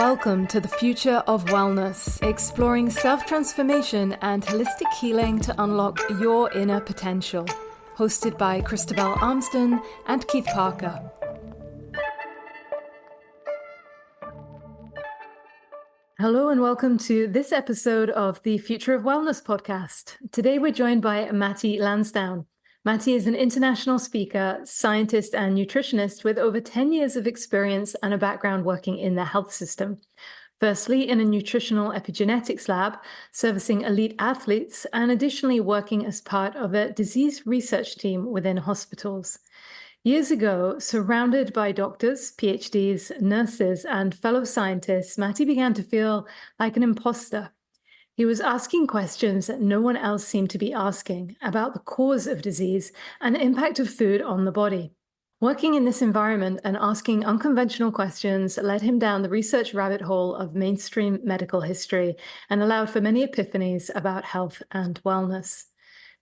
Welcome to the Future of Wellness, exploring self-transformation and holistic healing to unlock your inner potential. Hosted by Christabel Armston and Keith Parker. Hello and welcome to this episode of the Future of Wellness podcast. Today we're joined by Matty Lansdown. Matty is an international speaker, scientist, and nutritionist with over 10 years of experience and a background working in the health system. Firstly, in a nutritional epigenetics lab, servicing elite athletes, and additionally working as part of a disease research team within hospitals. Years ago, surrounded by doctors, PhDs, nurses, and fellow scientists, Matty began to feel like an imposter. He was asking questions that no one else seemed to be asking about the cause of disease and the impact of food on the body. Working in this environment and asking unconventional questions led him down the research rabbit hole of mainstream medical history and allowed for many epiphanies about health and wellness.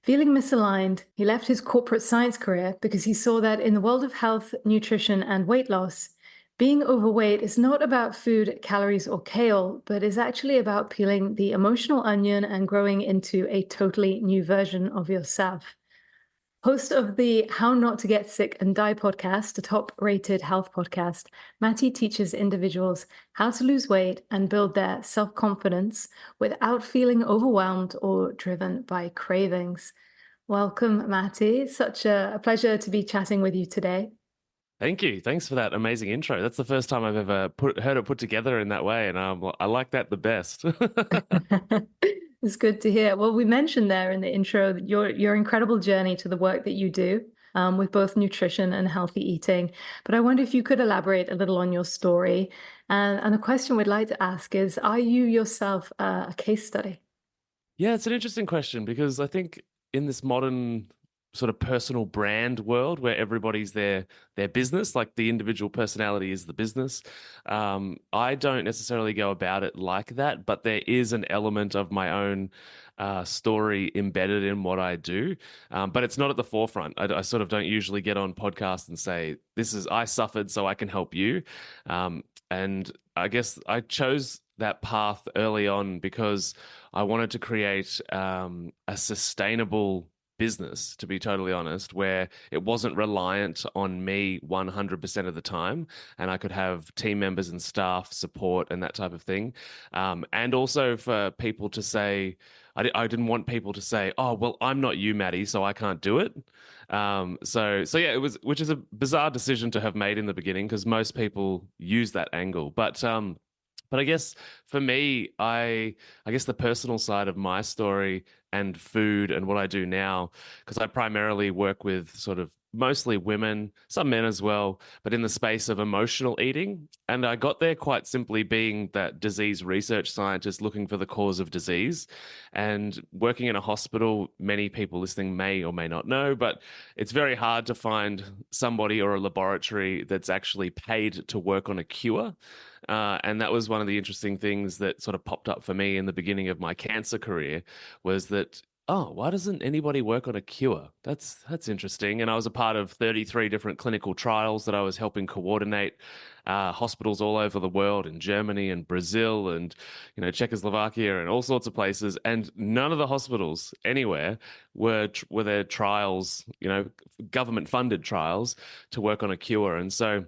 Feeling misaligned, he left his corporate science career because he saw that in the world of health, nutrition, and weight loss, being overweight is not about food, calories, or kale, but is actually about peeling the emotional onion and growing into a totally new version of yourself. Host of the How Not to Get Sick and Die podcast, a top-rated health podcast, Matty teaches individuals how to lose weight and build their self-confidence without feeling overwhelmed or driven by cravings. Welcome, Matty. Such a pleasure to be chatting with you today. Thank you. Thanks for that amazing intro. That's the first time I've ever heard it put together in that way, and I like that the best. It's good to hear. Well, we mentioned there in the intro your incredible journey to the work that you do with both nutrition and healthy eating. But I wonder if you could elaborate a little on your story. And the question we'd like to ask is, are you yourself a case study? Yeah, it's an interesting question because I think in this modern sort of personal brand world where everybody's their business, like the individual personality is the business. I don't necessarily go about it like that, but there is an element of my own story embedded in what I do. But it's not at the forefront. I sort of don't usually get on podcasts and say, I suffered so I can help you. And I guess I chose that path early on because I wanted to create a sustainable business, to be totally honest, where it wasn't reliant on me 100% of the time, and I could have team members and staff support and that type of thing. And also for people to say, I didn't want people to say, oh, well, I'm not you, Matty, so I can't do it. So yeah, it was, which is a bizarre decision to have made in the beginning because most people use that angle. But I guess for me, I guess the personal side of my story and food and what I do now, because I primarily work with sort of mostly women, some men as well, but in the space of emotional eating. And I got there quite simply being that disease research scientist looking for the cause of disease and working in a hospital. Many people listening may or may not know, but it's very hard to find somebody or a laboratory that's actually paid to work on a cure. And that was one of the interesting things that sort of popped up for me in the beginning of my cancer career was that, oh, why doesn't anybody work on a cure? That's interesting. And I was a part of 33 different clinical trials that I was helping coordinate, hospitals all over the world in Germany and Brazil and, Czechoslovakia and all sorts of places. And none of the hospitals anywhere were there trials, government funded trials to work on a cure. And so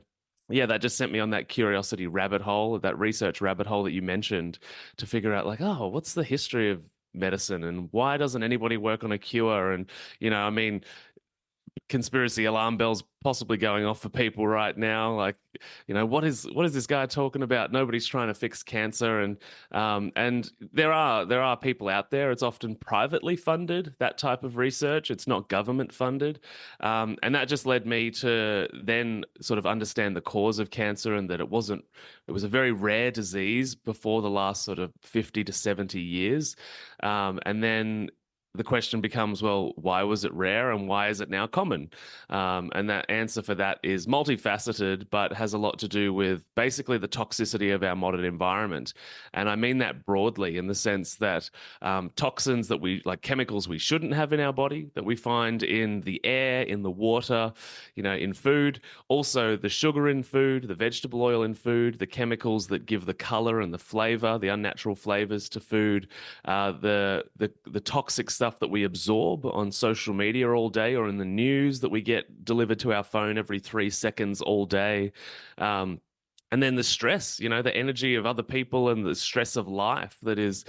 yeah, that just sent me on that curiosity rabbit hole, that research rabbit hole that you mentioned, to figure out like, oh, what's the history of medicine and why doesn't anybody work on a cure? And, conspiracy alarm bells possibly going off for people right now. Like, what is this guy talking about? Nobody's trying to fix cancer. And there are people out there. It's often privately funded, that type of research. It's not government funded. And that just led me to then sort of understand the cause of cancer and that it was a very rare disease before the last sort of 50 to 70 years. And then the question becomes, well, why was it rare and why is it now common? And that answer for that is multifaceted, but has a lot to do with basically the toxicity of our modern environment. And I mean that broadly in the sense that toxins that we, like chemicals we shouldn't have in our body, that we find in the air, in the water, in food, also the sugar in food, the vegetable oil in food, the chemicals that give the color and the flavor, the unnatural flavors to food, the toxic stuff that we absorb on social media all day or in the news that we get delivered to our phone every 3 seconds all day. And then the stress, the energy of other people and the stress of life that is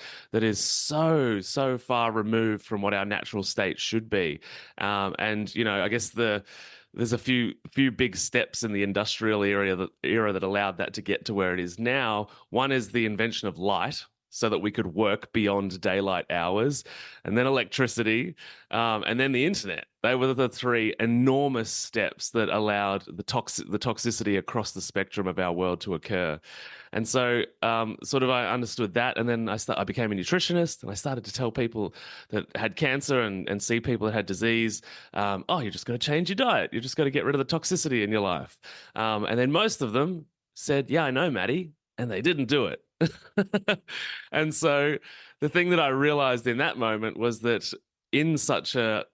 so far removed from what our natural state should be. And I guess there's a few big steps in the industrial era that allowed that to get to where it is now. One is the invention of light, so that we could work beyond daylight hours, and then electricity, and then the internet. They were the three enormous steps that allowed the toxicity across the spectrum of our world to occur. And so sort of I understood that, and then I became a nutritionist, and I started to tell people that had cancer and see people that had disease, you just got to change your diet. You just got to get rid of the toxicity in your life. And then most of them said, yeah, I know, Matty, and they didn't do it. And so the thing that I realized in that moment was that in such a,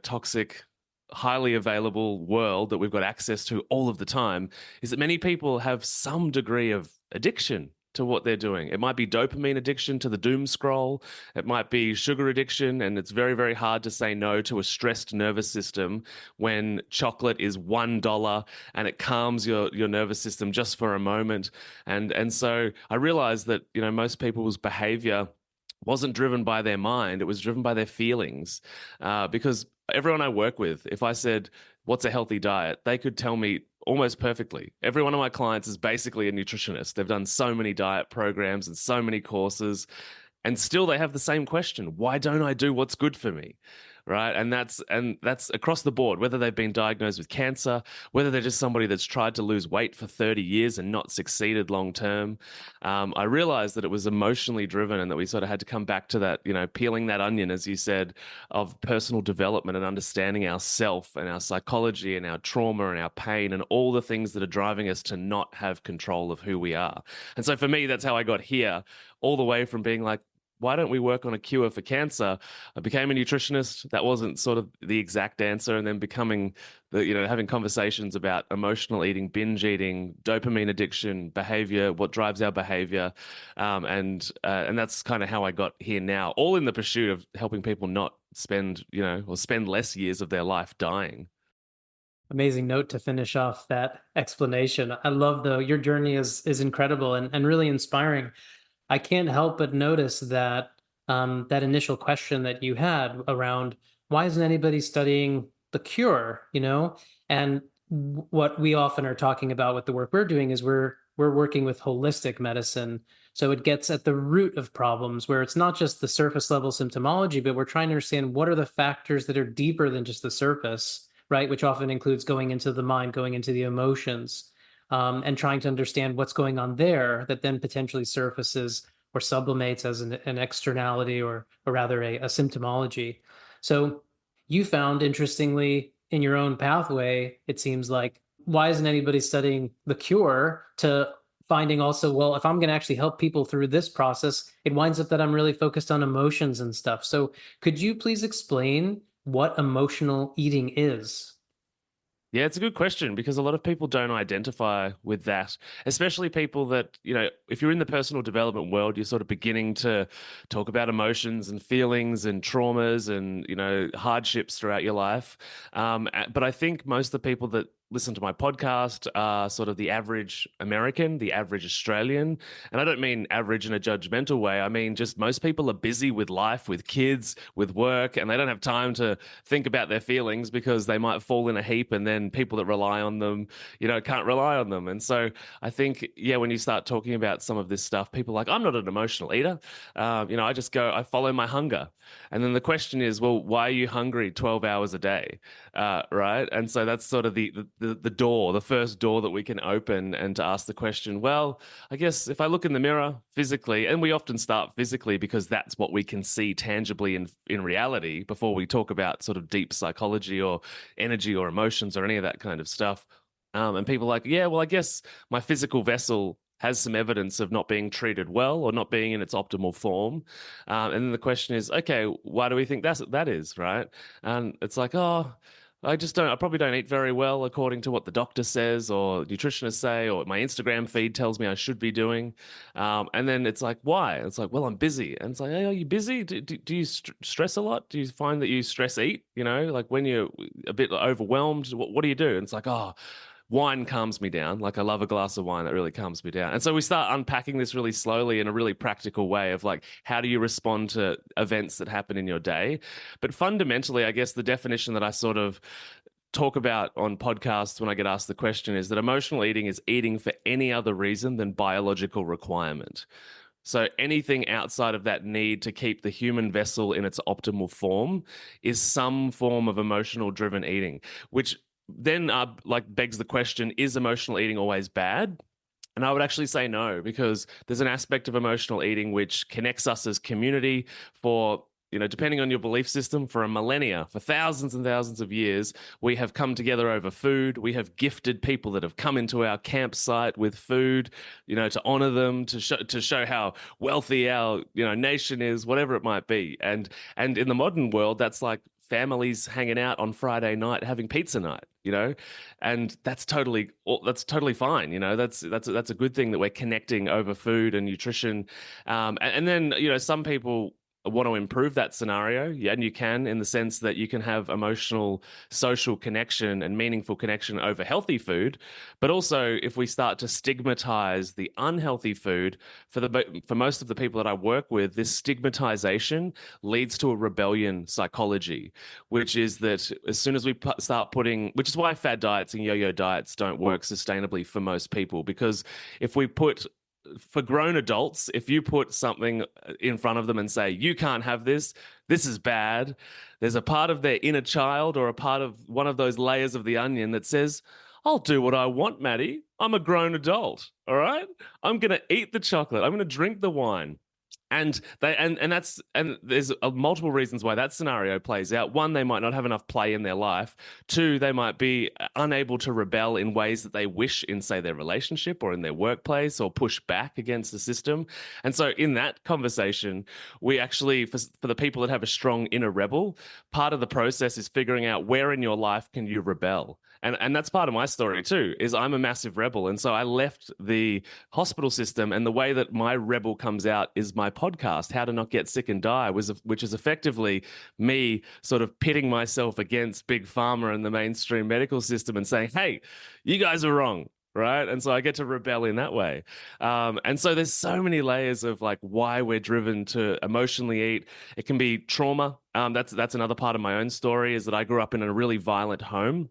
toxic, highly available world that we've got access to all of the time, is that many people have some degree of addiction to what they're doing. It might be dopamine addiction to the doom scroll. It might be sugar addiction, and it's very, very hard to say no to a stressed nervous system when chocolate is $1 and it calms your nervous system just for a moment. And so I realized that, most people's behavior wasn't driven by their mind. It was driven by their feelings. Because everyone I work with, if I said, what's a healthy diet? They could tell me almost perfectly. Every one of my clients is basically a nutritionist. They've done so many diet programs and so many courses, and still they have the same question. Why don't I do what's good for me? Right. And that's across the board, whether they've been diagnosed with cancer, whether they're just somebody that's tried to lose weight for 30 years and not succeeded long term. I realized that it was emotionally driven, and that we sort of had to come back to that, peeling that onion, as you said, of personal development and understanding ourself and our psychology and our trauma and our pain and all the things that are driving us to not have control of who we are. And so for me, that's how I got here, all the way from being like, why don't we work on a cure for cancer? I became a nutritionist. That wasn't sort of the exact answer. And then having conversations about emotional eating, binge eating, dopamine addiction, behavior, what drives our behavior. And that's kind of how I got here now, all in the pursuit of helping people not spend, or spend less years of their life dying. Amazing note to finish off that explanation. I love your journey is incredible and really inspiring. I can't help but notice that that initial question that you had around why isn't anybody studying the cure, And what we often are talking about with the work we're doing is we're working with holistic medicine. So it gets at the root of problems, where it's not just the surface level symptomology, but we're trying to understand what are the factors that are deeper than just the surface, right? Which often includes going into the mind, going into the emotions. And trying to understand what's going on there that then potentially surfaces or sublimates as an externality or rather a symptomology. So you found, interestingly, in your own pathway, it seems like, why isn't anybody studying the cure, to finding also, well, if I'm going to actually help people through this process, it winds up that I'm really focused on emotions and stuff. So could you please explain what emotional eating is? Yeah, it's a good question, because a lot of people don't identify with that, especially people that, if you're in the personal development world, you're sort of beginning to talk about emotions and feelings and traumas and, hardships throughout your life. But I think most of the people that listen to my podcast are sort of the average American, the average Australian. And I don't mean average in a judgmental way. I mean, just most people are busy with life, with kids, with work, and they don't have time to think about their feelings, because they might fall in a heap, and then people that rely on them, can't rely on them. And so I think, when you start talking about some of this stuff, people are like, I'm not an emotional eater. I follow my hunger. And then the question is, well, why are you hungry 12 hours a day? Right. And so that's sort of the the first door that we can open, and to ask the question, well, I guess if I look in the mirror physically, and we often start physically because that's what we can see tangibly in reality before we talk about sort of deep psychology or energy or emotions or any of that kind of stuff. And people are like, yeah, well, I guess my physical vessel has some evidence of not being treated well or not being in its optimal form. And then the question is, okay, why do we think that is, right? And it's like, oh, I probably don't eat very well according to what the doctor says or nutritionists say, or my Instagram feed tells me I should be doing. And then it's like, why? It's like, well, I'm busy. And it's like, hey, are you busy? Do you stress a lot? Do you find that you stress eat? Like when you're a bit overwhelmed, what do you do? And it's like, oh, wine calms me down. Like I love a glass of wine that really calms me down. And so we start unpacking this really slowly in a really practical way of like, how do you respond to events that happen in your day? But fundamentally, I guess the definition that I sort of talk about on podcasts when I get asked the question is that emotional eating is eating for any other reason than biological requirement. So anything outside of that need to keep the human vessel in its optimal form is some form of emotional driven eating, which then begs the question, is emotional eating always bad? And I would actually say no, because there's an aspect of emotional eating which connects us as community for, depending on your belief system, for a millennia, for thousands and thousands of years, we have come together over food. We have gifted people that have come into our campsite with food, to honor them, to show how wealthy our, nation is, whatever it might be. And in the modern world, that's like families hanging out on Friday night having pizza night, and that's totally fine. That's a good thing that we're connecting over food and nutrition. And then, some people want to improve that scenario. Yeah, and you can, in the sense that you can have emotional, social connection and meaningful connection over healthy food. But also, if we start to stigmatize the unhealthy food, for most of the people that I work with, this stigmatization leads to a rebellion psychology, which is that as soon as we start putting, which is why fad diets and yo-yo diets don't work sustainably for most people, because for grown adults, if you put something in front of them and say, you can't have this is bad, there's a part of their inner child or a part of one of those layers of the onion that says, I'll do what I want, Matty. I'm a grown adult. All right. I'm going to eat the chocolate. I'm going to drink the wine. And there's multiple reasons why that scenario plays out. One, they might not have enough play in their life. Two, they might be unable to rebel in ways that they wish in, say, their relationship or in their workplace, or push back against the system. And so in that conversation, we actually, for the people that have a strong inner rebel, part of the process is figuring out where in your life can you rebel. And that's part of my story too, is I'm a massive rebel. And so I left the hospital system, and the way that my rebel comes out is my podcast, How to Not Get Sick and Die, which is effectively me sort of pitting myself against Big Pharma and the mainstream medical system and saying, hey, you guys are wrong. Right. And so I get to rebel in that way. And so there's so many layers of like why we're driven to emotionally eat. It can be trauma. That's another part of my own story, is that I grew up in a really violent home.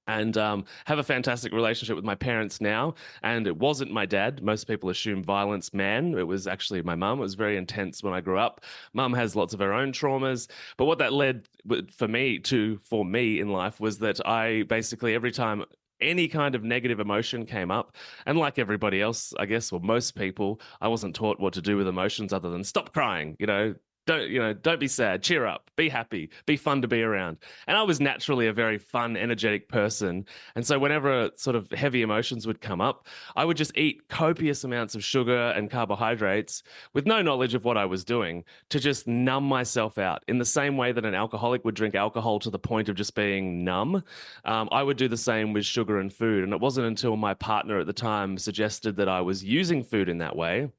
And have a fantastic relationship with my parents now. And it wasn't my dad. Most people assume violence man. It was actually my mum. It was very intense when I grew up. Mum has lots of her own traumas. But what that led for me in life was that I basically, every time any kind of negative emotion came up, and like everybody else, I guess, or most people, I wasn't taught what to do with emotions other than stop crying, don't be sad, cheer up, be happy, be fun to be around. And I was naturally a very fun, energetic person. And so whenever sort of heavy emotions would come up, I would just eat copious amounts of sugar and carbohydrates with no knowledge of what I was doing, to just numb myself out. In the same way that an alcoholic would drink alcohol to the point of just being numb, I would do the same with sugar and food. And it wasn't until my partner at the time suggested that I was using food in that way,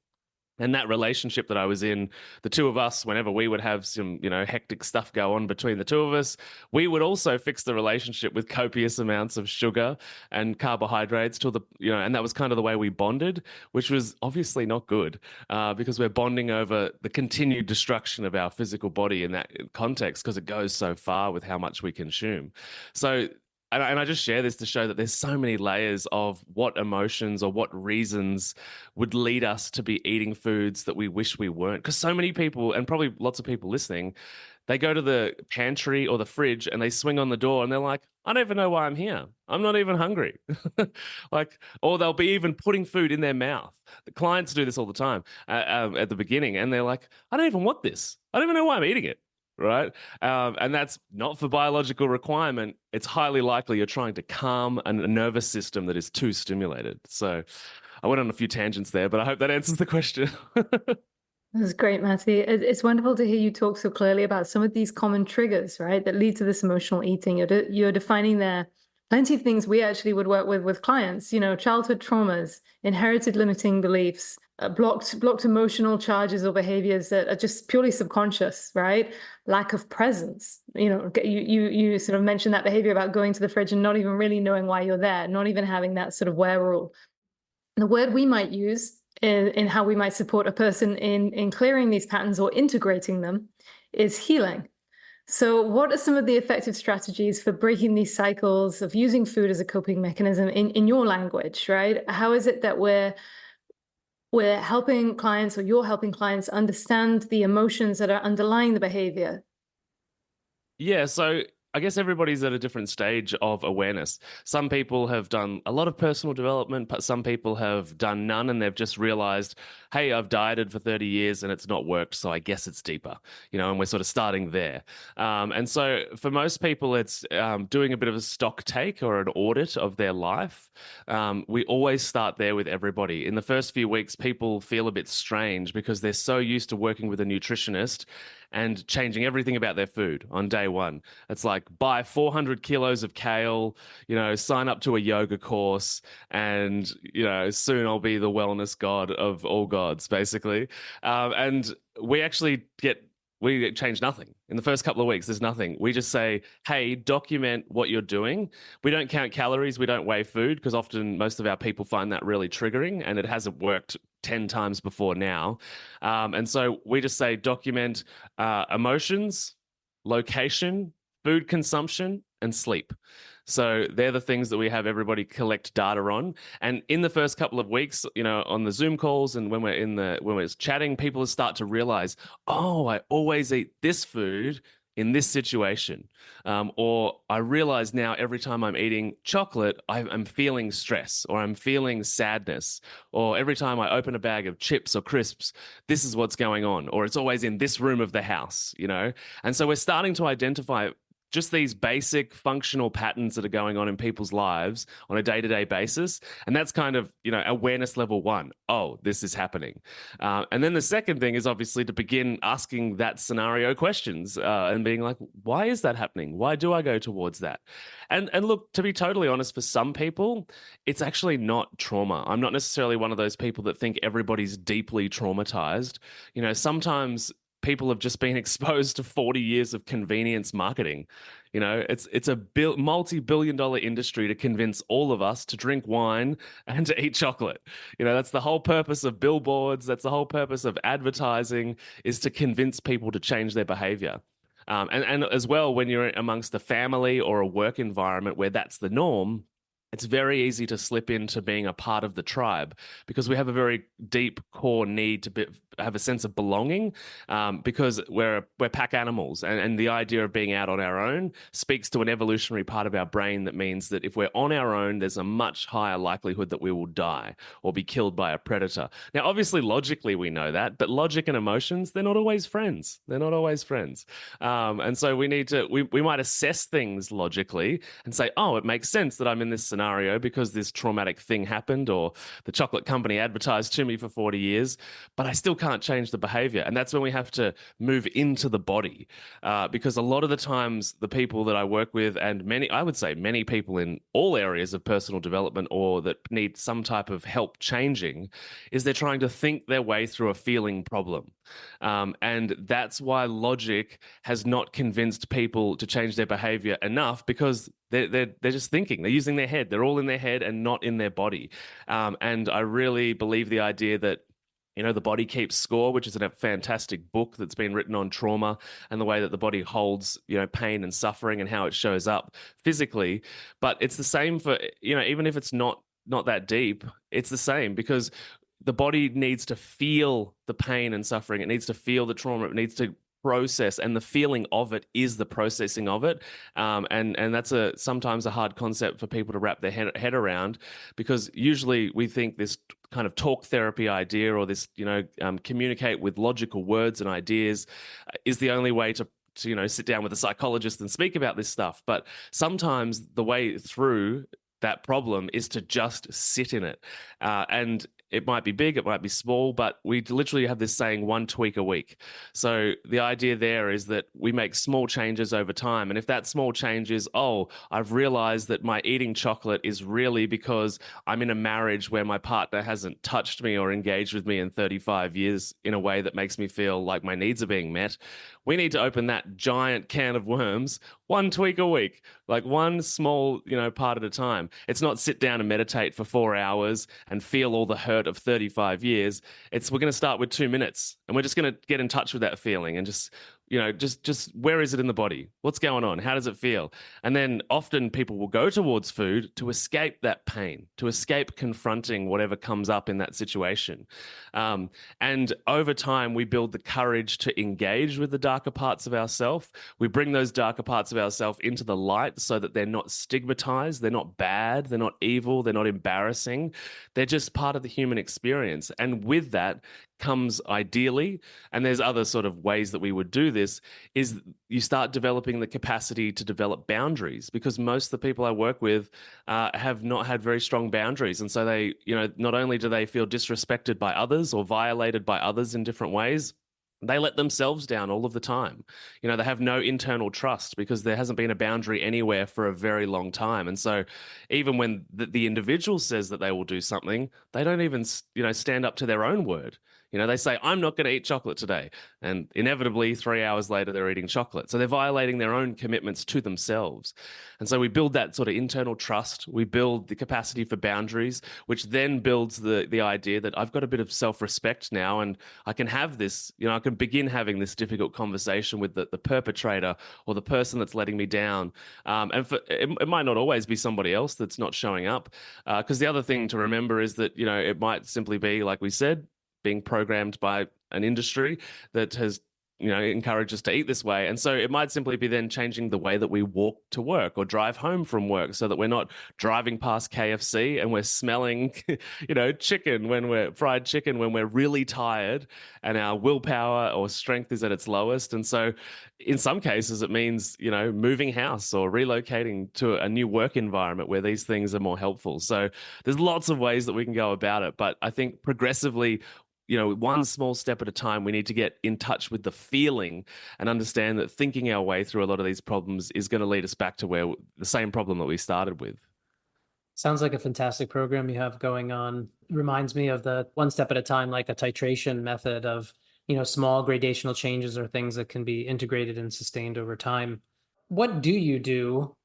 and that relationship that I was in, the two of us, whenever we would have some, hectic stuff go on between the two of us, we would also fix the relationship with copious amounts of sugar and carbohydrates and that was kind of the way we bonded, which was obviously not good, because we're bonding over the continued destruction of our physical body in that context, because it goes so far with how much we consume. So, and I just share this to show that there's so many layers of what emotions or what reasons would lead us to be eating foods that we wish we weren't. Because so many people, and probably lots of people listening, they go to the pantry or the fridge and they swing on the door and they're like, I don't even know why I'm here. I'm not even hungry. Like, or they'll be even putting food in their mouth. The clients do this all the time at the beginning, and they're like, I don't even want this. I don't even know why I'm eating it. Right. And that's not for biological requirement. It's highly likely you're trying to calm a nervous system that is too stimulated. So I went on a few tangents there, but I hope that answers the question. That's great, Matty. It's wonderful to hear you talk so clearly about some of these common triggers, right, that lead to this emotional eating. You're defining there plenty of things we actually would work with clients, childhood traumas, inherited limiting beliefs, blocked emotional charges or behaviors that are just purely subconscious, right? Lack of presence. You sort of mentioned that behavior about going to the fridge and not even really knowing why you're there, not even having that sort of wherewithal. The word we might use in how we might support a person in clearing these patterns or integrating them is healing. So what are some of the effective strategies for breaking these cycles of using food as a coping mechanism in your language, right? How is it that we're helping clients, or you're helping clients, understand the emotions that are underlying the behavior? Yeah, so I guess everybody's at a different stage of awareness. Some people have done a lot of personal development, but some people have done none, and they've just realized, hey, I've dieted for 30 years and it's not worked, so I guess it's deeper, and we're sort of starting there. And so for most people, it's doing a bit of a stock take or an audit of their life. We always start there with everybody. In the first few weeks, people feel a bit strange because they're so used to working with a nutritionist and changing everything about their food on day one. It's like, buy 400 kilos of kale, sign up to a yoga course, and, soon I'll be the wellness god of all gods, basically. And we actually change nothing. In the first couple of weeks, there's nothing. We just say, hey, document what you're doing. We don't count calories. We don't weigh food, because often most of our people find that really triggering, and it hasn't worked 10 times before now. And so we just say, document emotions, location, food consumption, and sleep. So they're the things that we have everybody collect data on. And in the first couple of weeks, on the Zoom calls and when we're chatting, people start to realize, oh, I always eat this food in this situation. Or I realize now every time I'm eating chocolate, I'm feeling stress, or I'm feeling sadness. Or every time I open a bag of chips or crisps, this is what's going on. Or it's always in this room of the house, And so we're starting to identify just these basic functional patterns that are going on in people's lives on a day-to-day basis. And that's kind of, awareness level 1. Oh, this is happening. And then the second thing is obviously to begin asking that scenario questions and being like, why is that happening? Why do I go towards that? And look, to be totally honest, for some people, it's actually not trauma. I'm not necessarily one of those people that think everybody's deeply traumatized. Sometimes people have just been exposed to 40 years of convenience marketing. It's a multi-billion-dollar industry to convince all of us to drink wine and to eat chocolate. That's the whole purpose of billboards. That's the whole purpose of advertising, is to convince people to change their behavior. And as well, when you're amongst a family or a work environment where that's the norm, it's very easy to slip into being a part of the tribe, because we have a very deep core need to have a sense of belonging, because we're pack animals, and the idea of being out on our own speaks to an evolutionary part of our brain that means that if we're on our own, there's a much higher likelihood that we will die or be killed by a predator. Now, obviously, logically we know that, but logic and emotions, they're not always friends. They're not always friends. And so we might assess things logically and say, oh, it makes sense that I'm in this scenario because this traumatic thing happened, or the chocolate company advertised to me for 40 years, but I still can't change the behavior. And that's when we have to move into the body, because a lot of the times the people that I work with, and I would say many people in all areas of personal development or that need some type of help changing, is they're trying to think their way through a feeling problem. And that's why logic has not convinced people to change their behavior enough, because they're just thinking. They're using their head. They're all in their head and not in their body. And I really believe the idea that The Body Keeps Score, which is a fantastic book that's been written on trauma and the way that the body holds, pain and suffering and how it shows up physically. But it's the same for, even if it's not that deep, it's the same, because the body needs to feel the pain and suffering. It needs to feel the trauma. It needs to process, and the feeling of it is the processing of it. And that's sometimes a hard concept for people to wrap their head around, because usually we think this kind of talk therapy idea, or this, communicate with logical words and ideas, is the only way to sit down with a psychologist and speak about this stuff. But sometimes the way through that problem is to just sit in it. And it might be big, it might be small, but we literally have this saying, one tweak a week. So the idea there is that we make small changes over time. And if that small change is, oh, I've realized that my eating chocolate is really because I'm in a marriage where my partner hasn't touched me or engaged with me in 35 years in a way that makes me feel like my needs are being met, we need to open that giant can of worms one tweak a week, like one small, part at a time. It's not sit down and meditate for 4 hours and feel all the hurt of 35 years. We're going to start with 2 minutes, and we're just going to get in touch with that feeling and just where is it in the body? What's going on? How does it feel? And then often people will go towards food to escape that pain, to escape confronting whatever comes up in that situation. And over time, we build the courage to engage with the darker parts of ourselves. We bring those darker parts of ourselves into the light so that they're not stigmatized, they're not bad, they're not evil, they're not embarrassing. They're just part of the human experience. And with that comes, ideally, and there's other sort of ways that we would do this, is you start developing the capacity to develop boundaries, because most of the people I work with have not had very strong boundaries. And so they, not only do they feel disrespected by others or violated by others in different ways, they let themselves down all of the time. They have no internal trust because there hasn't been a boundary anywhere for a very long time. And so even when the individual says that they will do something, they don't even, stand up to their own word. They say, I'm not going to eat chocolate today. And inevitably, 3 hours later, they're eating chocolate. So they're violating their own commitments to themselves. And so we build that sort of internal trust. We build the capacity for boundaries, which then builds the idea that I've got a bit of self-respect now, and I can have this, I can begin having this difficult conversation with the perpetrator or the person that's letting me down. It might not always be somebody else that's not showing up. Because the other thing to remember is that, it might simply be, like we said, being programmed by an industry that has, encouraged us to eat this way. And so it might simply be then changing the way that we walk to work or drive home from work, so that we're not driving past KFC and we're smelling, chicken when we're fried chicken when we're really tired and our willpower or strength is at its lowest. And so in some cases, it means, moving house or relocating to a new work environment where these things are more helpful. So there's lots of ways that we can go about it. But I think progressively, one small step at a time, we need to get in touch with the feeling and understand that thinking our way through a lot of these problems is going to lead us back to the same problem that we started with. Sounds like a fantastic program you have going on. It reminds me of the one step at a time, like a titration method of, small gradational changes or things that can be integrated and sustained over time. What do you do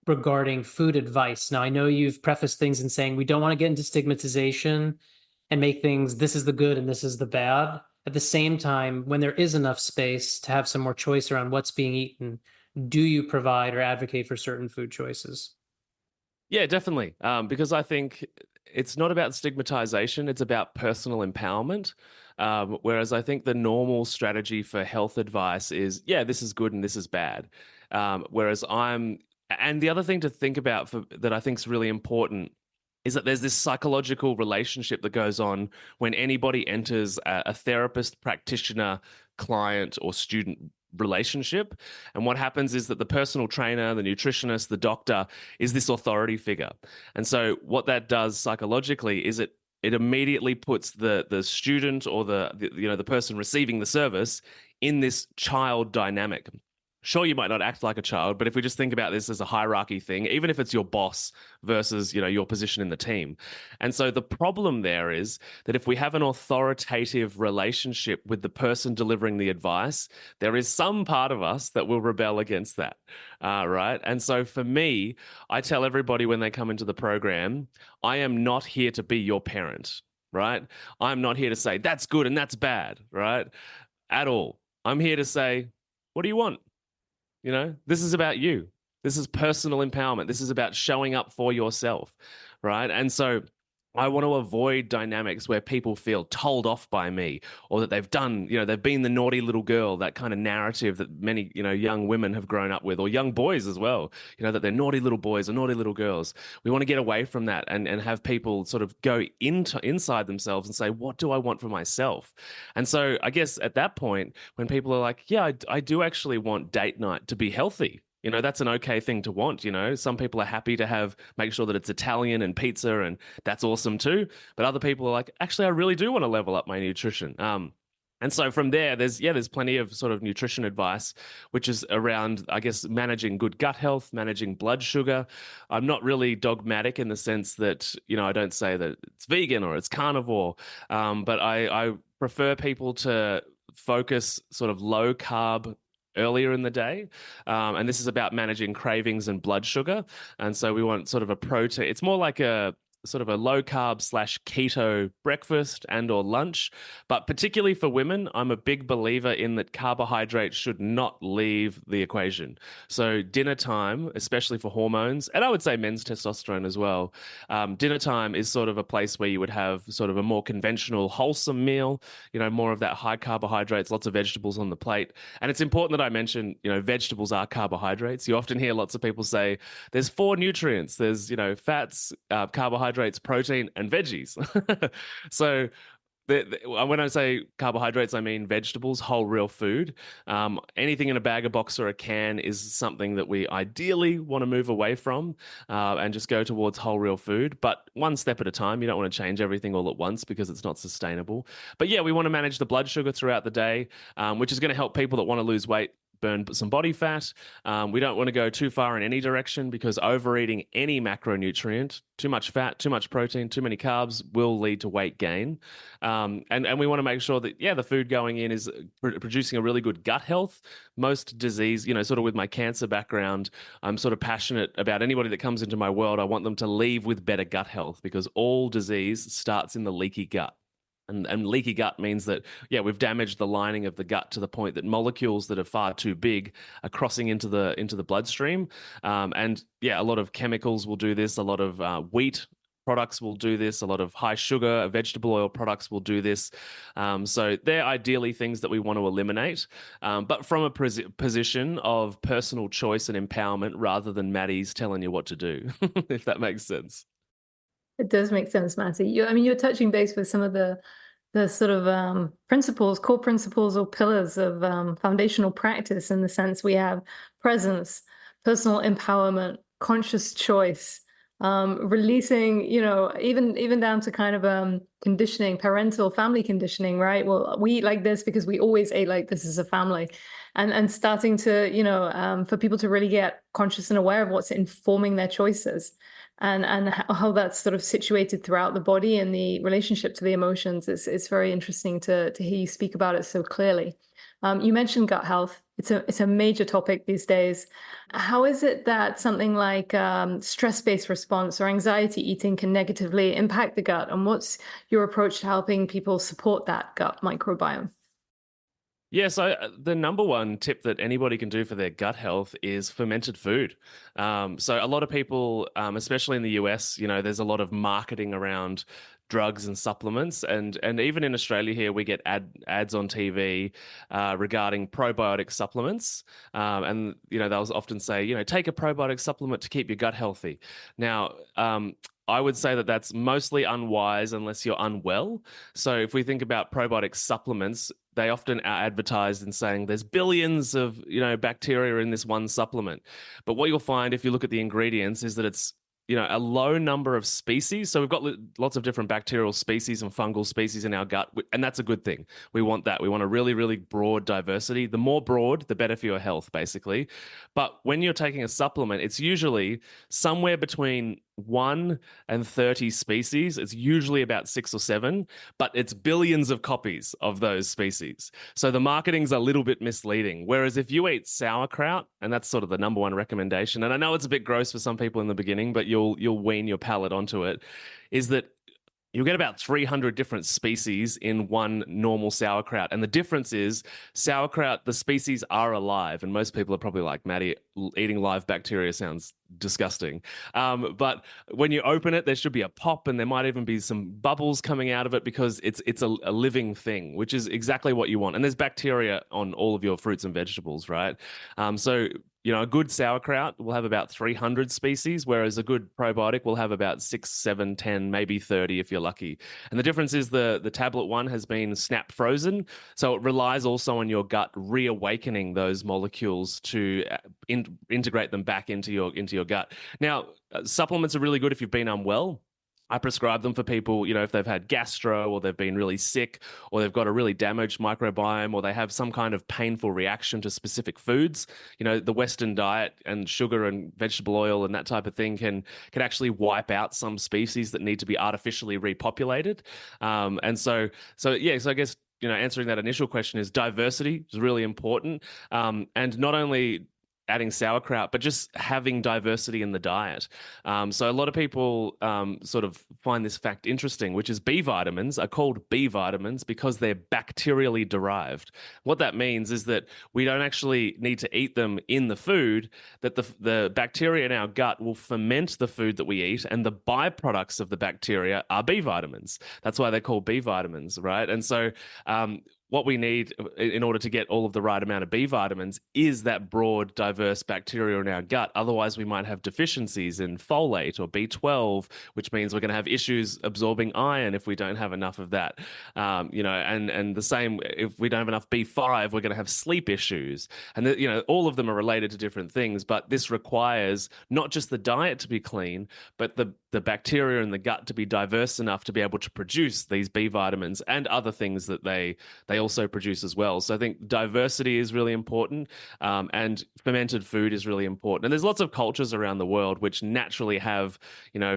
regarding food advice? Now, I know you've prefaced things in saying we don't want to get into stigmatization and make things, this is the good and this is the bad. At the same time, when there is enough space to have some more choice around what's being eaten, do you provide or advocate for certain food choices? Yeah, definitely. Because I think it's not about stigmatization, it's about personal empowerment. Whereas I think the normal strategy for health advice is, yeah, this is good and this is bad. And the other thing to think about that I think is really important is that there's this psychological relationship that goes on when anybody enters a therapist, practitioner, client, or student relationship. And what happens is that the personal trainer, the nutritionist, the doctor is this authority figure. And so what that does psychologically is it immediately puts the student or the person receiving the service in this child dynamic. Sure, you might not act like a child, but if we just think about this as a hierarchy thing, even if it's your boss versus, your position in the team. And so the problem there is that if we have an authoritative relationship with the person delivering the advice, there is some part of us that will rebel against that, right? And so for me, I tell everybody when they come into the program, I am not here to be your parent, right? I'm not here to say, that's good and that's bad, right? At all. I'm here to say, what do you want? This is about you. This is personal empowerment. This is about showing up for yourself, right? And so I want to avoid dynamics where people feel told off by me, or that they've done, they've been the naughty little girl, that kind of narrative that many, young women have grown up with, or young boys as well, that they're naughty little boys or naughty little girls. We want to get away from that and have people sort of go inside themselves and say, what do I want for myself? And so I guess at that point, when people are like, yeah, I do actually want date night to be healthy. That's an okay thing to want. Some people are happy to make sure that it's Italian and pizza, and that's awesome too. But other people are like, actually, I really do want to level up my nutrition. And so from there, there's plenty of sort of nutrition advice, which is around, I guess, managing good gut health, managing blood sugar. I'm not really dogmatic in the sense that, I don't say that it's vegan or it's carnivore, but I prefer people to focus sort of low carb earlier in the day. And this is about managing cravings and blood sugar. And so we want sort of a protein. It's more like a sort of a low carb / keto breakfast and or lunch. But particularly for women, I'm a big believer in that carbohydrates should not leave the equation. So dinner time, especially for hormones, and I would say men's testosterone as well, dinner time is sort of a place where you would have sort of a more conventional, wholesome meal, more of that high carbohydrates, lots of vegetables on the plate. And it's important that I mention, vegetables are carbohydrates. You often hear lots of people say there's 4 nutrients. There's, fats, carbohydrates, protein, and veggies. So when I say carbohydrates, I mean vegetables, whole real food. Anything in a bag, a box, or a can is something that we ideally want to move away from and just go towards whole real food. But one step at a time. You don't want to change everything all at once because it's not sustainable. But yeah, we want to manage the blood sugar throughout the day, which is going to help people that want to lose weight burn some body fat. We don't want to go too far in any direction because overeating any macronutrient, too much fat, too much protein, too many carbs will lead to weight gain. And we want to make sure that, the food going in is producing a really good gut health. Most disease, sort of with my cancer background, I'm sort of passionate about anybody that comes into my world. I want them to leave with better gut health because all disease starts in the leaky gut. And leaky gut means that, we've damaged the lining of the gut to the point that molecules that are far too big are crossing into the bloodstream. And a lot of chemicals will do this. A lot of wheat products will do this. A lot of high sugar vegetable oil products will do this. So they're ideally things that we want to eliminate, but from a position of personal choice and empowerment rather than Matty's telling you what to do, if that makes sense. It does make sense, Matty. You're touching base with some of the sort of core principles or pillars of foundational practice, in the sense we have presence, personal empowerment, conscious choice, releasing, even down to kind of conditioning, parental family conditioning, right? Well, we eat like this because we always ate like this as a family. And starting to, for people to really get conscious and aware of what's informing their choices. And how that's sort of situated throughout the body and the relationship to the emotions. It's very interesting to hear you speak about it so clearly. You mentioned gut health. It's a major topic these days. How is it that something like stress-based response or anxiety eating can negatively impact the gut? And what's your approach to helping people support that gut microbiome? Yeah, so the number one tip that anybody can do for their gut health is fermented food. So a lot of people, especially in the US, there's a lot of marketing around drugs and supplements, and even in Australia here, we get ads on TV regarding probiotic supplements, and they'll often say, take a probiotic supplement to keep your gut healthy. Now, I would say that that's mostly unwise unless you're unwell. So if we think about probiotic supplements, they often are advertised in saying there's billions of bacteria in this one supplement. But what you'll find if you look at the ingredients is that it's a low number of species. So we've got lots of different bacterial species and fungal species in our gut, and that's a good thing. We want that. We want a really, really broad diversity. The more broad, the better for your health, basically. But when you're taking a supplement, it's usually somewhere between 1 and 30 species. It's usually about 6 or 7, but it's billions of copies of those species. So the marketing's a little bit misleading. Whereas if you eat sauerkraut, and that's sort of the number one recommendation, and I know it's a bit gross for some people in the beginning, but you'll wean your palate onto it, is that you'll get about 300 different species in one normal sauerkraut. And the difference is sauerkraut, the species are alive. And most people are probably like, Matty, eating live bacteria sounds disgusting. But when you open it, there should be a pop, and there might even be some bubbles coming out of it, because it's a living thing, which is exactly what you want. And there's bacteria on all of your fruits and vegetables, right? So a good sauerkraut will have about 300 species, whereas a good probiotic will have about 6, 7, 10, maybe 30 if you're lucky. And the difference is the tablet one has been snap frozen, so it relies also on your gut reawakening those molecules to integrate them back into your gut. Now, supplements are really good if you've been unwell. I prescribe them for people, if they've had gastro, or they've been really sick, or they've got a really damaged microbiome, or they have some kind of painful reaction to specific foods. The Western diet and sugar and vegetable oil and that type of thing can actually wipe out some species that need to be artificially repopulated. So I guess, answering that initial question is diversity is really important. And not only adding sauerkraut, but just having diversity in the diet. So a lot of people sort of find this fact interesting, which is B vitamins are called B vitamins because they're bacterially derived. What that means is that we don't actually need to eat them in the food, that the bacteria in our gut will ferment the food that we eat, and the byproducts of the bacteria are B vitamins. That's why they're called B vitamins, right? And so what we need in order to get all of the right amount of B vitamins is that broad, diverse bacteria in our gut. Otherwise, we might have deficiencies in folate or B12, which means we're going to have issues absorbing iron if we don't have enough of that. And the same, if we don't have enough B5, we're going to have sleep issues. And all of them are related to different things, but this requires not just the diet to be clean, but the bacteria in the gut to be diverse enough to be able to produce these B vitamins and other things that they also produce as well. So I think diversity is really important, and fermented food is really important. And there's lots of cultures around the world which naturally have,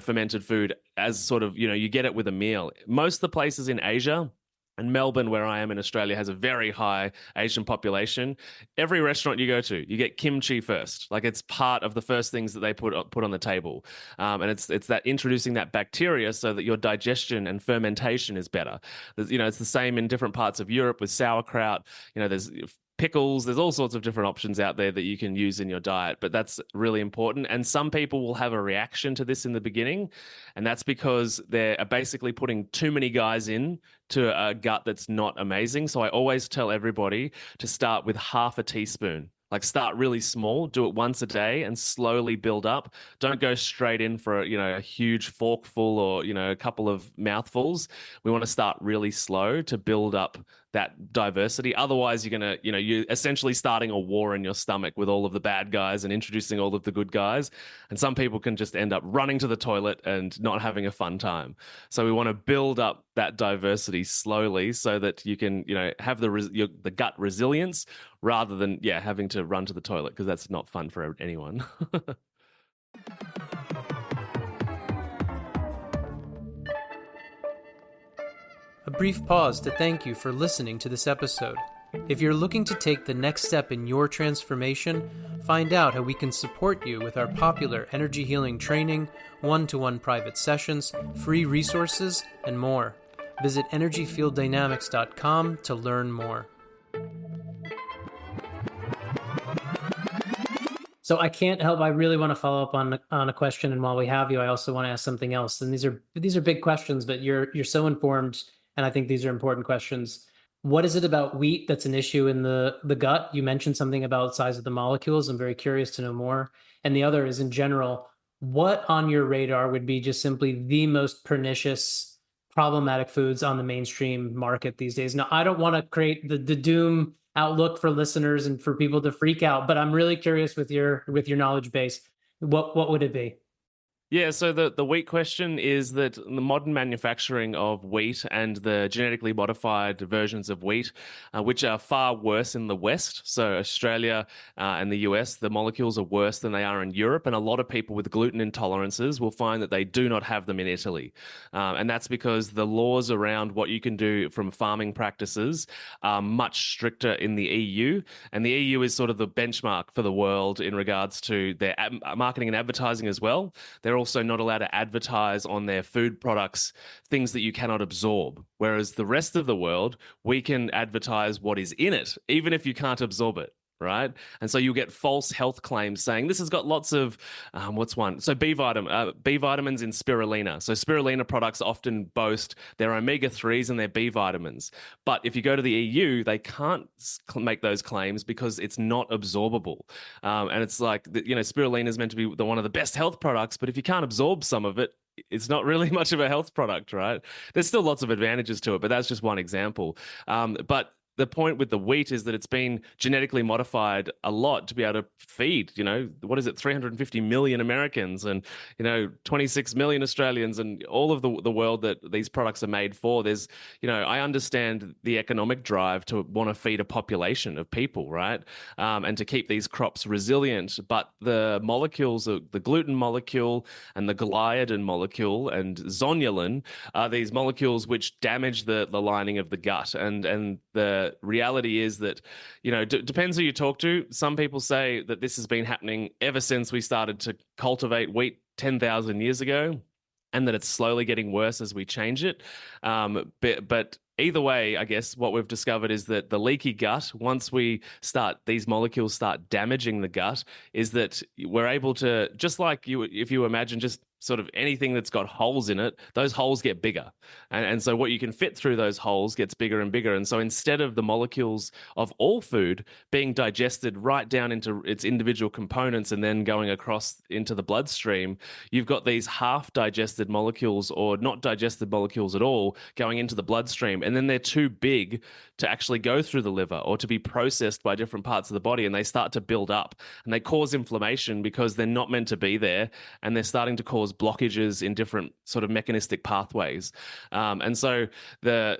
fermented food as sort of, you get it with a meal. Most of the places in Asia, and Melbourne, where I am in Australia, has a very high Asian population. Every restaurant you go to, you get kimchi first. Like, it's part of the first things that they put on the table. And it's that introducing that bacteria so that your digestion and fermentation is better. It's the same in different parts of Europe with sauerkraut. There's pickles, there's all sorts of different options out there that you can use in your diet, but that's really important. And some people will have a reaction to this in the beginning, and that's because they're basically putting too many guys in to a gut that's not amazing. So I always tell everybody to start with half a teaspoon. Like, start really small, do it once a day, and slowly build up. Don't go straight in for a huge forkful or a couple of mouthfuls. We want to start really slow to build up that diversity. Otherwise, you're essentially starting a war in your stomach with all of the bad guys and introducing all of the good guys. And some people can just end up running to the toilet and not having a fun time. So we want to build up that diversity slowly so that you can, have the gut resilience rather than, having to run to the toilet, because that's not fun for anyone. A brief pause to thank you for listening to this episode. If you're looking to take the next step in your transformation, find out how we can support you with our popular energy healing training, one-to-one private sessions, free resources, and more. Visit energyfielddynamics.com to learn more. So I can't help, I really want to follow up on a question, and while we have you, I also want to ask something else. And these are big questions, but you're so informed, and I think these are important questions. What is it about wheat that's an issue in the gut? You mentioned something about size of the molecules. I'm very curious to know more. And the other is, in general, what on your radar would be just simply the most pernicious, problematic foods on the mainstream market these days? Now, I don't want to create the doom outlook for listeners and for people to freak out, but I'm really curious with your knowledge base. What would it be? Yeah, so the wheat question is that the modern manufacturing of wheat and the genetically modified versions of wheat, which are far worse in the West, so Australia and the US, the molecules are worse than they are in Europe, and a lot of people with gluten intolerances will find that they do not have them in Italy. And that's because the laws around what you can do from farming practices are much stricter in the EU, and the EU is sort of the benchmark for the world in regards to their marketing and advertising as well. They're also not allowed to advertise on their food products things that you cannot absorb. Whereas the rest of the world, we can advertise what is in it, even if you can't absorb it. Right. And so you'll get false health claims saying this has got lots of, what's one? So B vitamins in spirulina. So spirulina products often boast their omega-3s and their B vitamins. But if you go to the EU, they can't make those claims because it's not absorbable. And it's like, spirulina is meant to be one of the best health products, but if you can't absorb some of it, it's not really much of a health product, right? There's still lots of advantages to it, but that's just one example. But the point with the wheat is that it's been genetically modified a lot to be able to feed, 350 million Americans and, 26 million Australians and all of the world that these products are made for. There's, I understand the economic drive to want to feed a population of people, right? And to keep these crops resilient. But the molecules, the gluten molecule and the gliadin molecule and zonulin are these molecules which damage the lining of the gut. And the reality is that, depends who you talk to. Some people say that this has been happening ever since we started to cultivate wheat 10,000 years ago, and that it's slowly getting worse as we change it. But either way, I guess what we've discovered is that the leaky gut, once these molecules start damaging the gut, is that we're able to, just like if you imagine just sort of anything that's got holes in it, those holes get bigger. And so what you can fit through those holes gets bigger and bigger. And so instead of the molecules of all food being digested right down into its individual components and then going across into the bloodstream, you've got these half-digested molecules or not digested molecules at all going into the bloodstream. And then they're too big to actually go through the liver or to be processed by different parts of the body. And they start to build up and they cause inflammation because they're not meant to be there. And they're starting to cause blockages in different sort of mechanistic pathways. And so the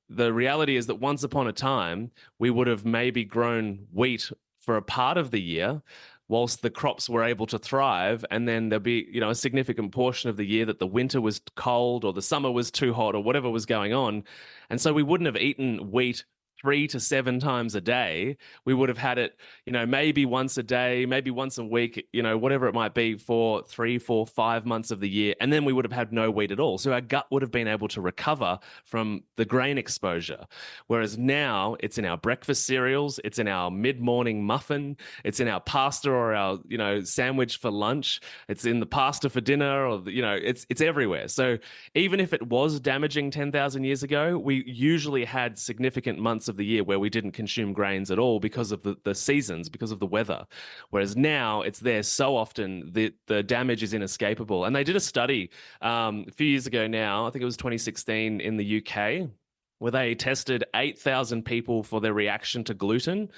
reality is that once upon a time, we would have maybe grown wheat for a part of the year whilst the crops were able to thrive. And then there'll be, a significant portion of the year that the winter was cold or the summer was too hot or whatever was going on. And so we wouldn't have eaten wheat 3 to 7 times a day. We would have had it, maybe once a day, maybe once a week, whatever it might be for 3, 4, 5 months of the year. And then we would have had no wheat at all. So our gut would have been able to recover from the grain exposure. Whereas now it's in our breakfast cereals, it's in our mid-morning muffin, it's in our pasta or our, sandwich for lunch, it's in the pasta for dinner or, it's everywhere. So even if it was damaging 10,000 years ago, we usually had significant months of the year where we didn't consume grains at all because of the seasons, because of the weather. Whereas now it's there so often that the damage is inescapable. And they did a study a few years ago now, I think it was 2016 in the UK, where they tested 8,000 people for their reaction to gluten.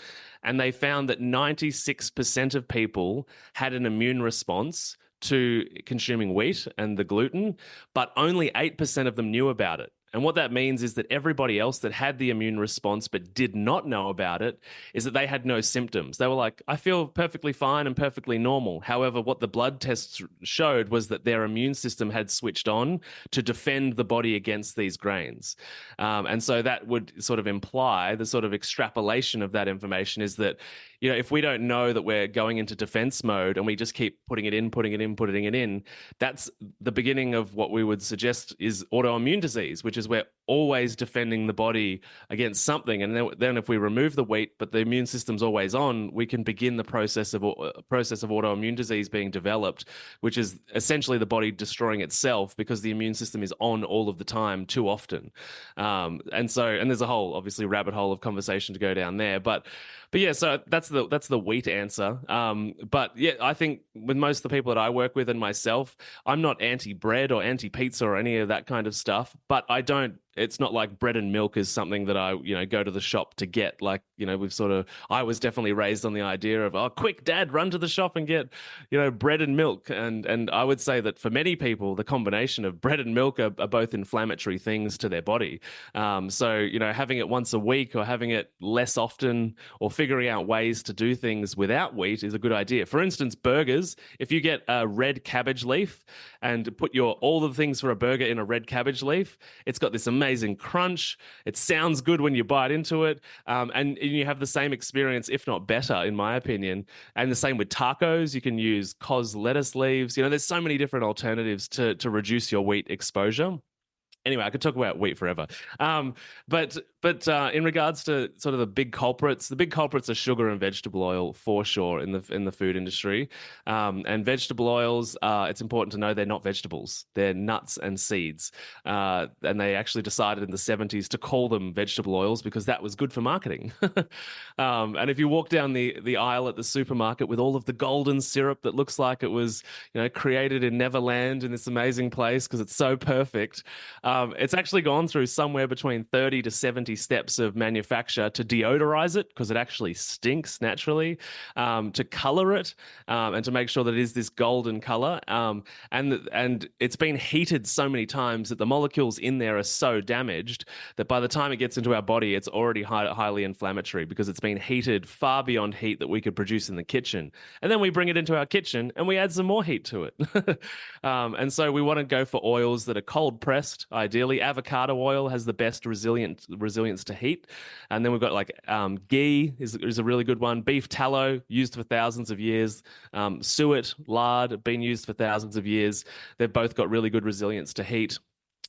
And they found that 96% of people had an immune response to consuming wheat and the gluten, but only 8% of them knew about it. And what that means is that everybody else that had the immune response but did not know about it is that they had no symptoms. They were like, I feel perfectly fine and perfectly normal. However, what the blood tests showed was that their immune system had switched on to defend the body against these grains. And so that would sort of imply the sort of extrapolation of that information is that, if we don't know that we're going into defense mode and we just keep putting it in, that's the beginning of what we would suggest is autoimmune disease, which is we're always defending the body against something. And then if we remove the wheat, but the immune system's always on, we can begin the process of autoimmune disease being developed, which is essentially the body destroying itself because the immune system is on all of the time too often. And there's a whole, obviously, rabbit hole of conversation to go down there. But yeah, so that's the wheat answer. But yeah, I think with most of the people that I work with and myself, I'm not anti-bread or anti-pizza or any of that kind of stuff, but it's not like bread and milk is something that I, go to the shop to get. Like, I was definitely raised on the idea of, oh, quick, Dad, run to the shop and get, bread and milk. And I would say that for many people, the combination of bread and milk are both inflammatory things to their body. So, having it once a week or having it less often or figuring out ways to do things without wheat is a good idea. For instance, burgers, if you get a red cabbage leaf and put all the things for a burger in a red cabbage leaf, it's got this amazing amazing crunch. It sounds good when you bite into it. And you have the same experience, if not better, in my opinion. And the same with tacos. You can use cos lettuce leaves. There's so many different alternatives to reduce your wheat exposure. Anyway, I could talk about wheat forever. But in regards to sort of the big culprits are sugar and vegetable oil for sure in the food industry. And vegetable oils, it's important to know they're not vegetables; they're nuts and seeds. And they actually decided in the 70s to call them vegetable oils because that was good for marketing. And if you walk down the aisle at the supermarket with all of the golden syrup that looks like it was created in Neverland in this amazing place because it's so perfect. It's actually gone through somewhere between 30 to 70 steps of manufacture to deodorize it because it actually stinks naturally, to color it, and to make sure that it is this golden color. And it's been heated so many times that the molecules in there are so damaged that by the time it gets into our body, it's already highly inflammatory because it's been heated far beyond heat that we could produce in the kitchen. And then we bring it into our kitchen and we add some more heat to it. And so we want to go for oils that are cold pressed. Ideally, avocado oil has the best resilience to heat. And then we've got ghee is a really good one. Beef tallow, used for thousands of years. Suet, lard, been used for thousands of years. They've both got really good resilience to heat.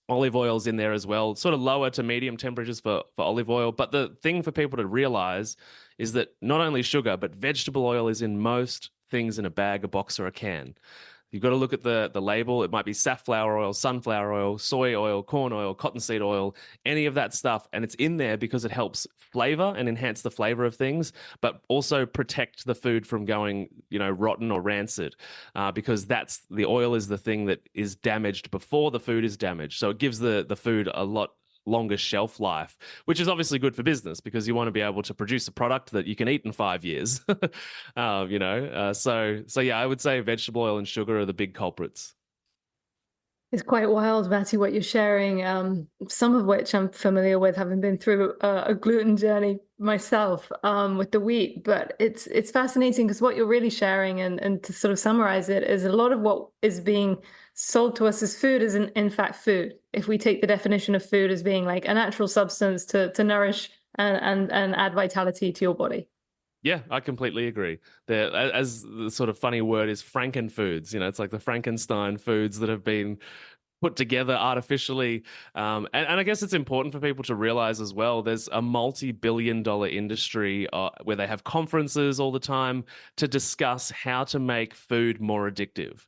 Olive oil's in there as well, sort of lower to medium temperatures for olive oil. But the thing for people to realize is that not only sugar, but vegetable oil is in most things in a bag, a box, or a can. You've got to look at the label. It might be safflower oil, sunflower oil, soy oil, corn oil, cottonseed oil, any of that stuff. And it's in there because it helps flavor and enhance the flavor of things, but also protect the food from going, rotten or rancid, because the oil is the thing that is damaged before the food is damaged. So it gives the food a lot longer shelf life, which is obviously good for business because you want to be able to produce a product that you can eat in 5 years. So yeah, I would say vegetable oil and sugar are the big culprits. It's quite wild, Matty, what you're sharing, some of which I'm familiar with, having been through a gluten journey myself, with the wheat. But it's fascinating because what you're really sharing, and to sort of summarize it, is a lot of what is being sold to us as food is in fact food. If we take the definition of food as being like a natural substance to nourish and add vitality to your body. Yeah, I completely agree. As the sort of funny word is frankenfoods, it's like the Frankenstein foods that have been put together artificially. And I guess it's important for people to realize as well, there's a multi-billion-dollar industry where they have conferences all the time to discuss how to make food more addictive.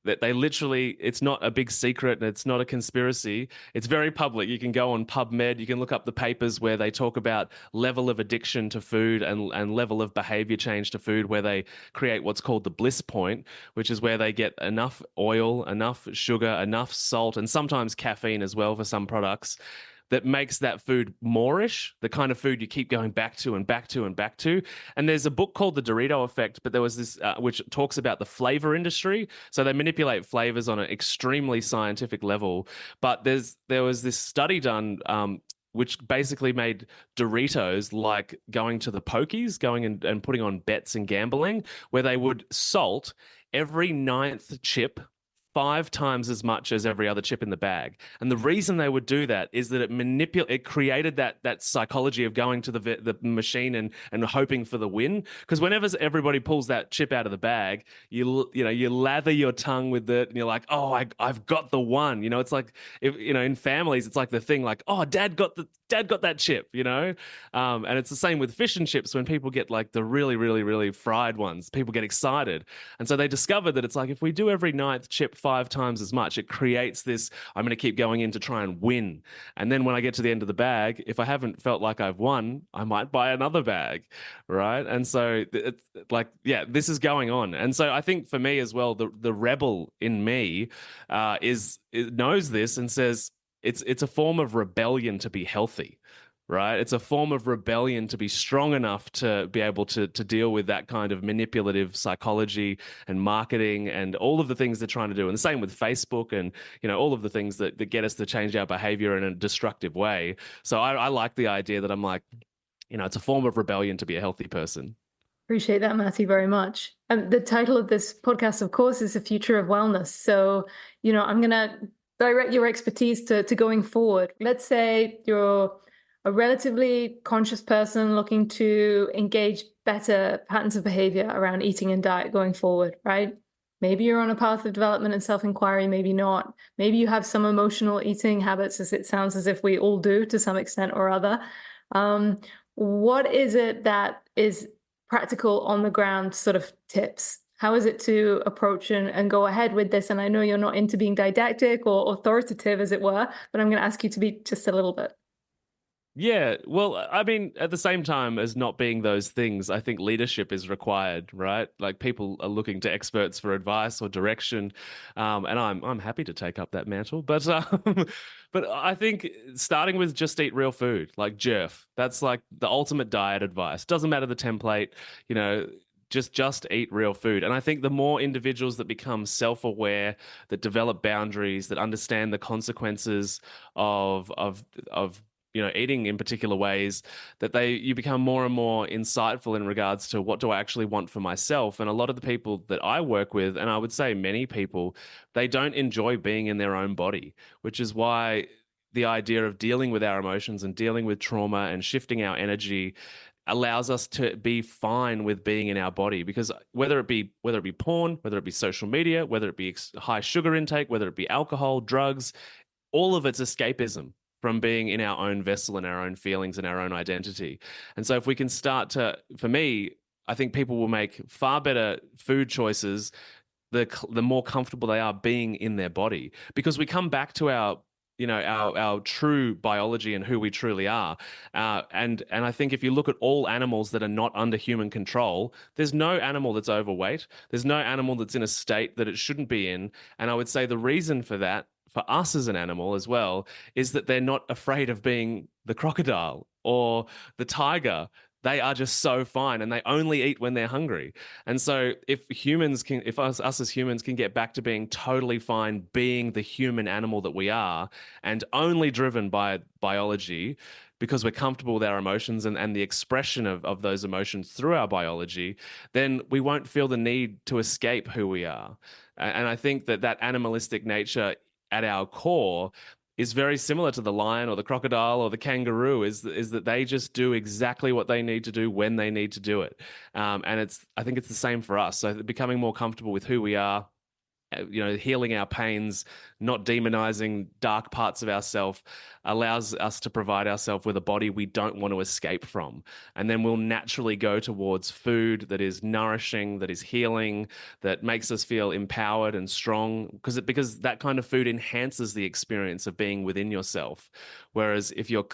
That they literally, it's not a big secret and it's not a conspiracy. It's very public. You can go on PubMed, you can look up the papers where they talk about level of addiction to food and level of behavior change to food, where they create what's called the bliss point, which is where they get enough oil, enough sugar, enough salt, and sometimes caffeine as well for some products, that makes that food moreish, the kind of food you keep going back to and back to and back to. And there's a book called The Dorito Effect, but there was this which talks about the flavor industry. So they manipulate flavors on an extremely scientific level. But there was this study done which basically made Doritos like going to the pokies, going and putting on bets and gambling, where they would salt every 9th chip 5 times as much as every other chip in the bag. And the reason they would do that is that it created that psychology of going to the machine and hoping for the win. Because whenever everybody pulls that chip out of the bag, you lather your tongue with it and you're like, oh, I've got the one. It's like, in families, it's like the thing like, oh, dad got that chip, and it's the same with fish and chips. When people get like the really, really, really fried ones, people get excited. And so they discovered that it's like, if we do every 9th chip 5 times as much, it creates this, I'm going to keep going in to try and win. And then when I get to the end of the bag, if I haven't felt like I've won, I might buy another bag, right? And so it's like, yeah, this is going on. And so I think for me as well, the rebel in me knows this and says, it's a form of rebellion to be healthy, right? It's a form of rebellion to be strong enough to be able to deal with that kind of manipulative psychology and marketing and all of the things they're trying to do. And the same with Facebook and, all of the things that get us to change our behavior in a destructive way. So I like the idea that I'm like, it's a form of rebellion to be a healthy person. Appreciate that, Matty, very much. The title of this podcast, of course, is The Future of Wellness. So, I'm going to direct your expertise to going forward. Let's say you're a relatively conscious person looking to engage better patterns of behavior around eating and diet going forward, right? Maybe you're on a path of development and self-inquiry, maybe not. Maybe you have some emotional eating habits, as it sounds as if we all do to some extent or other. What is it that is practical on the ground sort of tips? How is it to approach and go ahead with this? And I know you're not into being didactic or authoritative, as it were, but I'm going to ask you to be just a little bit. Yeah, well, I mean, at the same time as not being those things, I think leadership is required, right? Like people are looking to experts for advice or direction, and I'm happy to take up that mantle. But but I think starting with just eat real food, like JERF, that's like the ultimate diet advice. Doesn't matter the template, you know. Just eat real food. And I think the more individuals that become self-aware, that develop boundaries, that understand the consequences of eating in particular ways, that you become more and more insightful in regards to what do I actually want for myself. And a lot of the people that I work with, and I would say many people, they don't enjoy being in their own body, which is why the idea of dealing with our emotions and dealing with trauma and shifting our energy allows us to be fine with being in our body. Because whether it be porn, whether it be social media, whether it be high sugar intake, whether it be alcohol, drugs, all of it's escapism from being in our own vessel and our own feelings and our own identity. And so if we can start to, for me, I think people will make far better food choices the more comfortable they are being in their body, because we come back to our true biology and who we truly are. And I think if you look at all animals that are not under human control, there's no animal that's overweight. There's no animal that's in a state that it shouldn't be in. And I would say the reason for that, for us as an animal as well, is that they're not afraid of being the crocodile or the tiger. They are just so fine, and they only eat when they're hungry. And so if us as humans can get back to being totally fine, being the human animal that we are, and only driven by biology, because we're comfortable with our emotions and the expression of those emotions through our biology, then we won't feel the need to escape who we are. And I think that animalistic nature at our core is very similar to the lion or the crocodile or the kangaroo, is that they just do exactly what they need to do when they need to do it. And I think it's the same for us. So becoming more comfortable with who we are, healing our pains, not demonizing dark parts of ourselves, allows us to provide ourselves with a body we don't want to escape from. And then we'll naturally go towards food that is nourishing, that is healing, that makes us feel empowered and strong, because that kind of food enhances the experience of being within yourself. Whereas if you're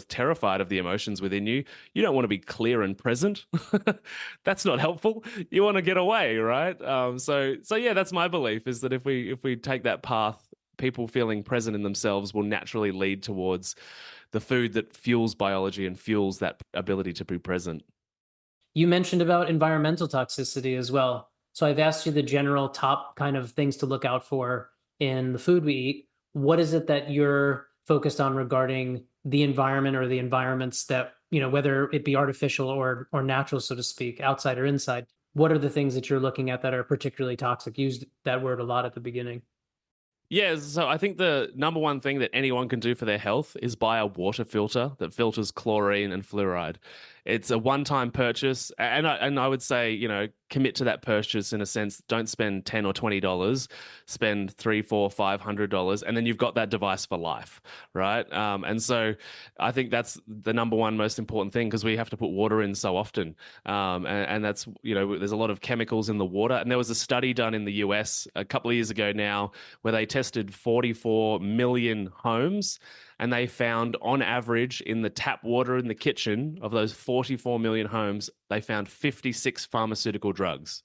terrified of the emotions within you, you don't want to be clear and present. That's not helpful. You want to get away, right? So yeah, that's my belief, is that if we take that path, people feeling present in themselves will naturally lead towards the food that fuels biology and fuels that ability to be present. You mentioned about environmental toxicity as well. So I've asked you the general top kind of things to look out for in the food we eat. What is it that you're focused on regarding the environment or the environments that, whether it be artificial or natural, so to speak, outside or inside? What are the things that you're looking at that are particularly toxic? Used that word a lot at the beginning. Yeah, so I think the number one thing that anyone can do for their health is buy a water filter that filters chlorine and fluoride. It's a one-time purchase, and I would say, commit to that purchase in a sense. Don't spend $10 or $20. Spend $300, $400, $500, and then you've got that device for life, right? And so I think that's the number one most important thing, because we have to put water in so often, and that's there's a lot of chemicals in the water. And there was a study done in the US a couple of years ago now where they tested 44 million homes. And they found, on average, in the tap water in the kitchen of those 44 million homes, they found 56 pharmaceutical drugs.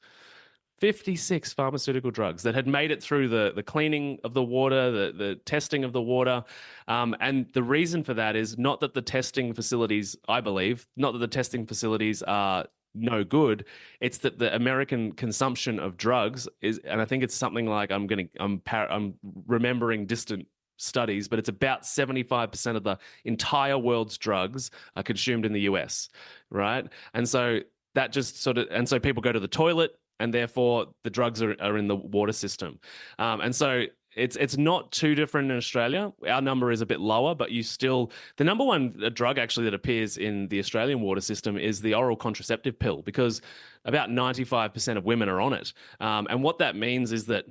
56 pharmaceutical drugs that had made it through the cleaning of the water, the testing of the water. And the reason for that is not that the testing facilities, I believe, not that the testing facilities are no good. It's that the American consumption of drugs is, and I think it's something like, I'm remembering distant studies, but it's about 75% of the entire world's drugs are consumed in the US, right? And so that just and so people go to the toilet, and therefore the drugs are in the water system. And so it's not too different in Australia. Our number is a bit lower, but the number one drug actually that appears in the Australian water system is the oral contraceptive pill, because about 95% of women are on it. And what that means is that